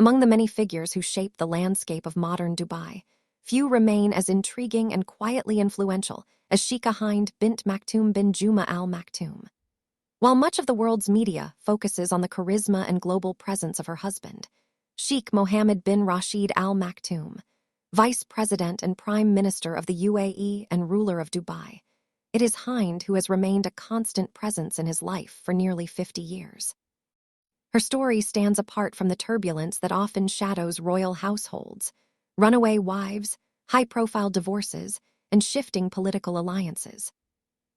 Among the many figures who shaped the landscape of modern Dubai, few remain as intriguing and quietly influential as Sheikha Hind Bint Maktoum bin Juma Al Maktoum. While much of the world's media focuses on the charisma and global presence of her husband, Sheikh Mohammed bin Rashid Al Maktoum, Vice President and Prime Minister of the UAE and ruler of Dubai, it is Hind who has remained a constant presence in his life for nearly 50 years. Her story stands apart from the turbulence that often shadows royal households, runaway wives, high-profile divorces, and shifting political alliances.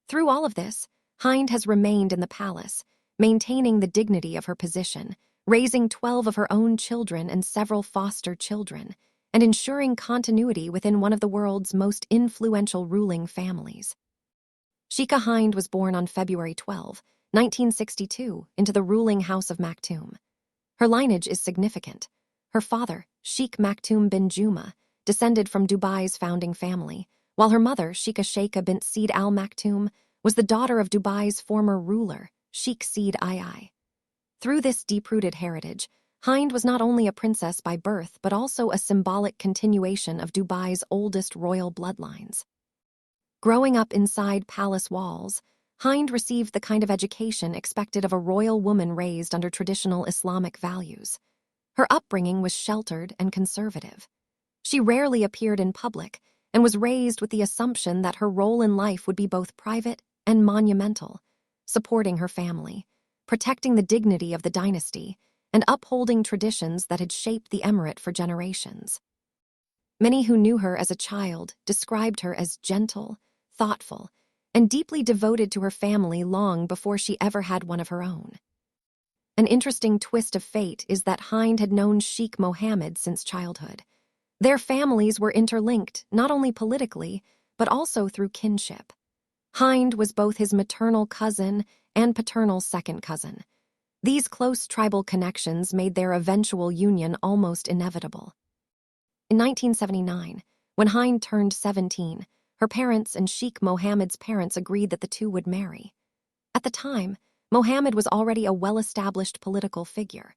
Through all of this, Hind has remained in the palace, maintaining the dignity of her position, raising 12 of her own children and several foster children, and ensuring continuity within one of the world's most influential ruling families. Sheikha Hind was born on February 12, 1962, into the ruling House of Maktoum. Her lineage is significant. Her father, Sheikh Maktoum bin Juma, descended from Dubai's founding family, while her mother, Sheikha bint Said Al Maktoum, was the daughter of Dubai's former ruler, Sheikh Said II. Through this deep-rooted heritage, Hind was not only a princess by birth but also a symbolic continuation of Dubai's oldest royal bloodlines. Growing up inside palace walls, Hind received the kind of education expected of a royal woman raised under traditional Islamic values. Her upbringing was sheltered and conservative. She rarely appeared in public and was raised with the assumption that her role in life would be both private and monumental, supporting her family, protecting the dignity of the dynasty, and upholding traditions that had shaped the emirate for generations. Many who knew her as a child described her as gentle, thoughtful, and deeply devoted to her family long before she ever had one of her own. An interesting twist of fate is that Hind had known Sheikh Mohammed since childhood. Their families were interlinked not only politically, but also through kinship. Hind was both his maternal cousin and paternal second cousin. These close tribal connections made their eventual union almost inevitable. In 1979, when Hind turned 17, her parents and Sheikh Mohammed's parents agreed that the two would marry. At the time, Mohammed was already a well-established political figure.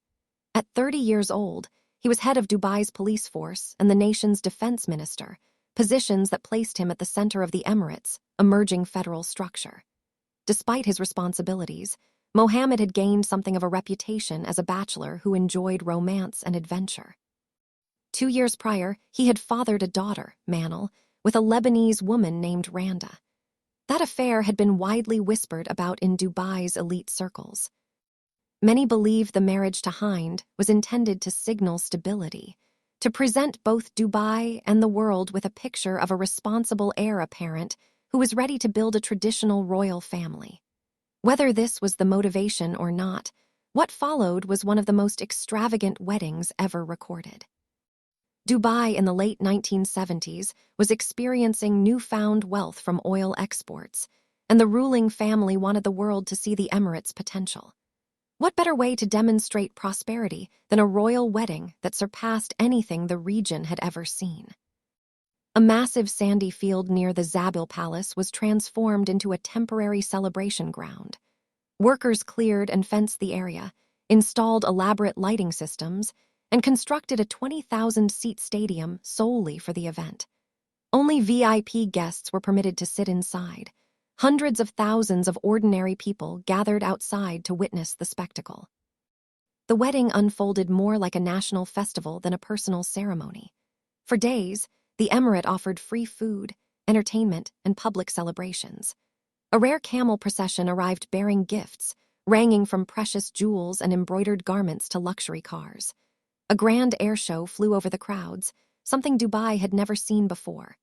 At 30 years old, he was head of Dubai's police force and the nation's defense minister, positions that placed him at the center of the Emirates' emerging federal structure. Despite his responsibilities, Mohammed had gained something of a reputation as a bachelor who enjoyed romance and adventure. 2 years prior, he had fathered a daughter, Manal, with a Lebanese woman named Randa. That affair had been widely whispered about in Dubai's elite circles. Many believed the marriage to Hind was intended to signal stability, to present both Dubai and the world with a picture of a responsible heir apparent who was ready to build a traditional royal family. Whether this was the motivation or not, what followed was one of the most extravagant weddings ever recorded. Dubai in the late 1970s was experiencing newfound wealth from oil exports, and the ruling family wanted the world to see the Emirates' potential. What better way to demonstrate prosperity than a royal wedding that surpassed anything the region had ever seen? A massive sandy field near the Zabil Palace was transformed into a temporary celebration ground. Workers cleared and fenced the area, installed elaborate lighting systems, and constructed a 20,000-seat stadium solely for the event. Only VIP guests were permitted to sit inside. Hundreds of thousands of ordinary people gathered outside to witness the spectacle. The wedding unfolded more like a national festival than a personal ceremony. For days, the emirate offered free food, entertainment, and public celebrations. A rare camel procession arrived bearing gifts, ranging from precious jewels and embroidered garments to luxury cars. A grand air show flew over the crowds, something Dubai had never seen before.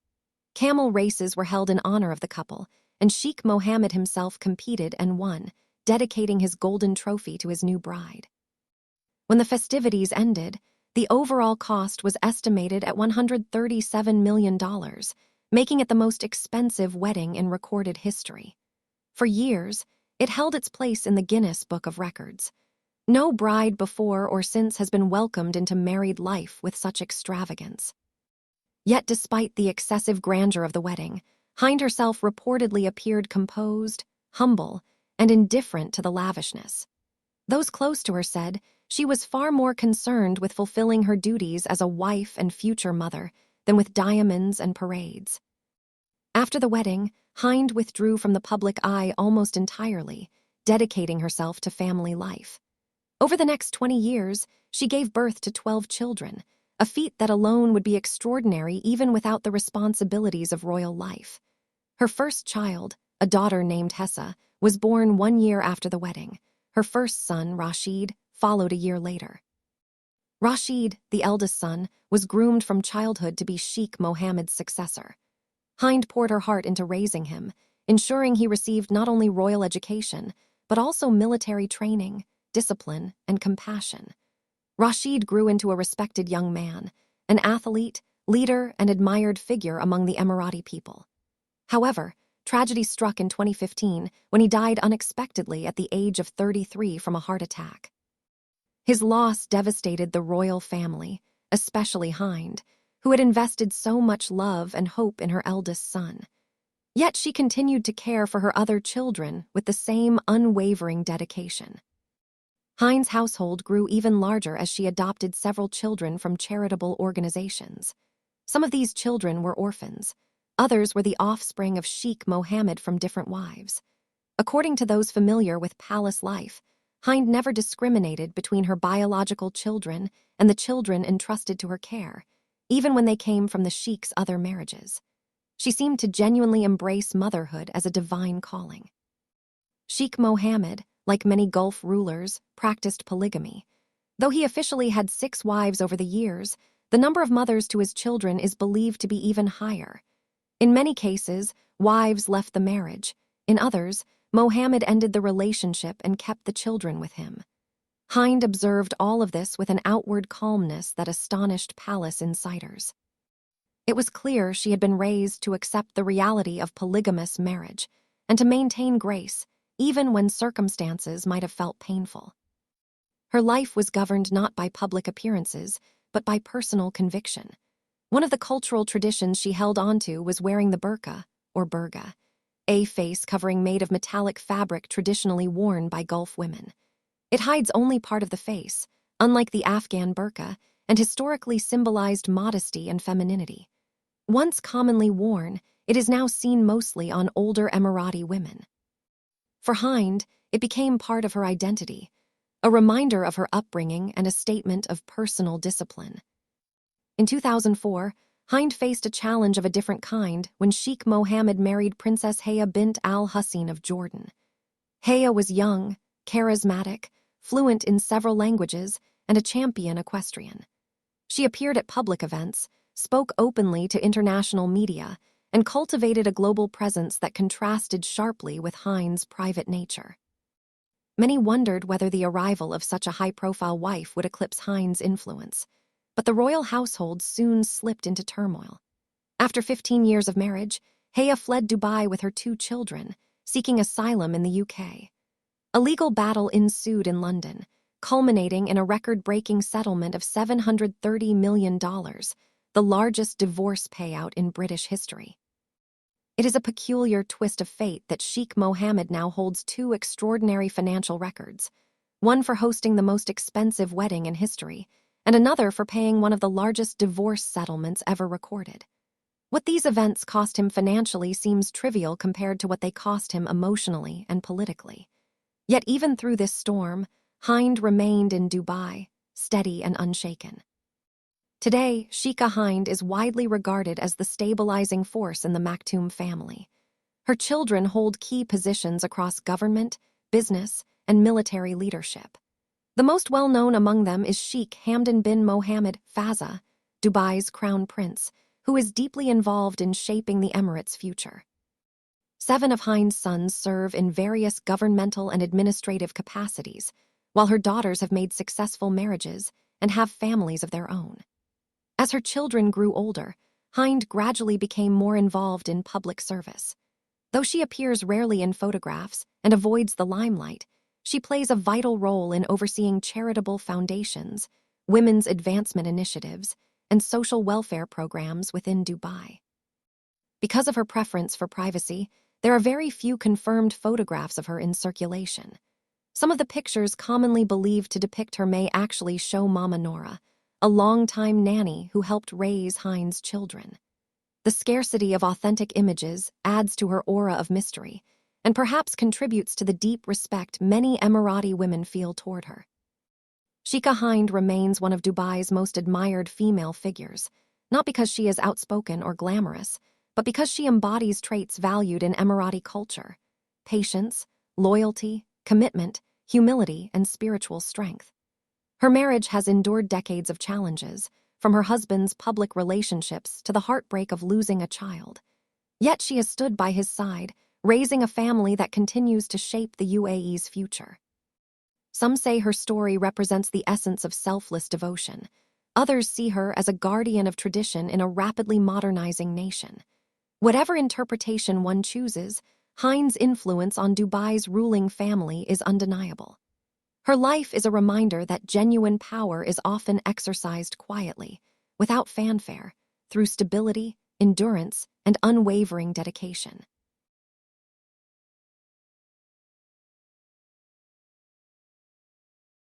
Camel races were held in honor of the couple, and Sheikh Mohammed himself competed and won, dedicating his golden trophy to his new bride. When the festivities ended, the overall cost was estimated at $137 million, making it the most expensive wedding in recorded history. For years, it held its place in the Guinness Book of Records. No bride before or since has been welcomed into married life with such extravagance. Yet despite the excessive grandeur of the wedding, Hind herself reportedly appeared composed, humble, and indifferent to the lavishness. Those close to her said She was far more concerned with fulfilling her duties as a wife and future mother than with diamonds and parades. After the wedding, Hind withdrew from the public eye almost entirely, dedicating herself to family life. Over the next 20 years, she gave birth to 12 children, a feat that alone would be extraordinary even without the responsibilities of royal life. Her first child, a daughter named Hessa, was born 1 year after the wedding. Her first son, Rashid, followed a year later. Rashid, the eldest son, was groomed from childhood to be Sheikh Mohammed's successor. Hind poured her heart into raising him, ensuring he received not only royal education, but also military training, discipline, and compassion. Rashid grew into a respected young man, an athlete, leader, and admired figure among the Emirati people. However, tragedy struck in 2015 when he died unexpectedly at the age of 33 from a heart attack. His loss devastated the royal family, especially Hind, who had invested so much love and hope in her eldest son. Yet she continued to care for her other children with the same unwavering dedication. Hind's household grew even larger as she adopted several children from charitable organizations. Some of these children were orphans. Others were the offspring of Sheikh Mohammed from different wives. According to those familiar with palace life, Hind never discriminated between her biological children and the children entrusted to her care, even when they came from the Sheikh's other marriages. She seemed to genuinely embrace motherhood as a divine calling. Sheikh Mohammed, like many Gulf rulers, practiced polygamy. Though he officially had 6 wives over the years, the number of mothers to his children is believed to be even higher. In many cases, wives left the marriage. In others, Mohammed ended the relationship and kept the children with him. Hind observed all of this with an outward calmness that astonished palace insiders. It was clear she had been raised to accept the reality of polygamous marriage and to maintain grace, even when circumstances might have felt painful. Her life was governed not by public appearances, but by personal conviction. One of the cultural traditions she held onto was wearing the burqa, or burqa, a face covering made of metallic fabric traditionally worn by Gulf women. It hides only part of the face, unlike the Afghan burqa, and historically symbolized modesty and femininity. Once commonly worn, it is now seen mostly on older Emirati women. For Hind, it became part of her identity, a reminder of her upbringing and a statement of personal discipline. In 2004, Hind faced a challenge of a different kind when Sheikh Mohammed married Princess Haya bint al-Hussein of Jordan. Haya was young, charismatic, fluent in several languages, and a champion equestrian. She appeared at public events, spoke openly to international media, and cultivated a global presence that contrasted sharply with Hind's private nature. Many wondered whether the arrival of such a high-profile wife would eclipse Hind's influence, but the royal household soon slipped into turmoil. After 15 years of marriage, Haya fled Dubai with her 2 children, seeking asylum in the UK. A legal battle ensued in London, culminating in a record-breaking settlement of $730 million, the largest divorce payout in British history. It is a peculiar twist of fate that Sheikh Mohammed now holds 2 extraordinary financial records, one for hosting the most expensive wedding in history, and another for paying one of the largest divorce settlements ever recorded. What these events cost him financially seems trivial compared to what they cost him emotionally and politically. Yet even through this storm, Hind remained in Dubai, steady and unshaken. Today, Sheikha Hind is widely regarded as the stabilizing force in the Maktoum family. Her children hold key positions across government, business, and military leadership. The most well-known among them is Sheikh Hamdan bin Mohammed, Fazza, Dubai's crown prince, who is deeply involved in shaping the Emirates' future. 7 of Hind's sons serve in various governmental and administrative capacities, while her daughters have made successful marriages and have families of their own. As her children grew older, Hind gradually became more involved in public service. Though she appears rarely in photographs and avoids the limelight, she plays a vital role in overseeing charitable foundations, women's advancement initiatives, and social welfare programs within Dubai. Because of her preference for privacy, there are very few confirmed photographs of her in circulation. Some of the pictures commonly believed to depict her may actually show Mama Nora, a longtime nanny who helped raise Hind's children. The scarcity of authentic images adds to her aura of mystery, and perhaps contributes to the deep respect many Emirati women feel toward her. Sheikha Hind remains one of Dubai's most admired female figures, not because she is outspoken or glamorous, but because she embodies traits valued in Emirati culture: patience, loyalty, commitment, humility, and spiritual strength. Her marriage has endured decades of challenges, from her husband's public relationships to the heartbreak of losing a child. Yet she has stood by his side, raising a family that continues to shape the UAE's future. Some say her story represents the essence of selfless devotion. Others see her as a guardian of tradition in a rapidly modernizing nation. Whatever interpretation one chooses, Hind's influence on Dubai's ruling family is undeniable. Her life is a reminder that genuine power is often exercised quietly, without fanfare, through stability, endurance, and unwavering dedication.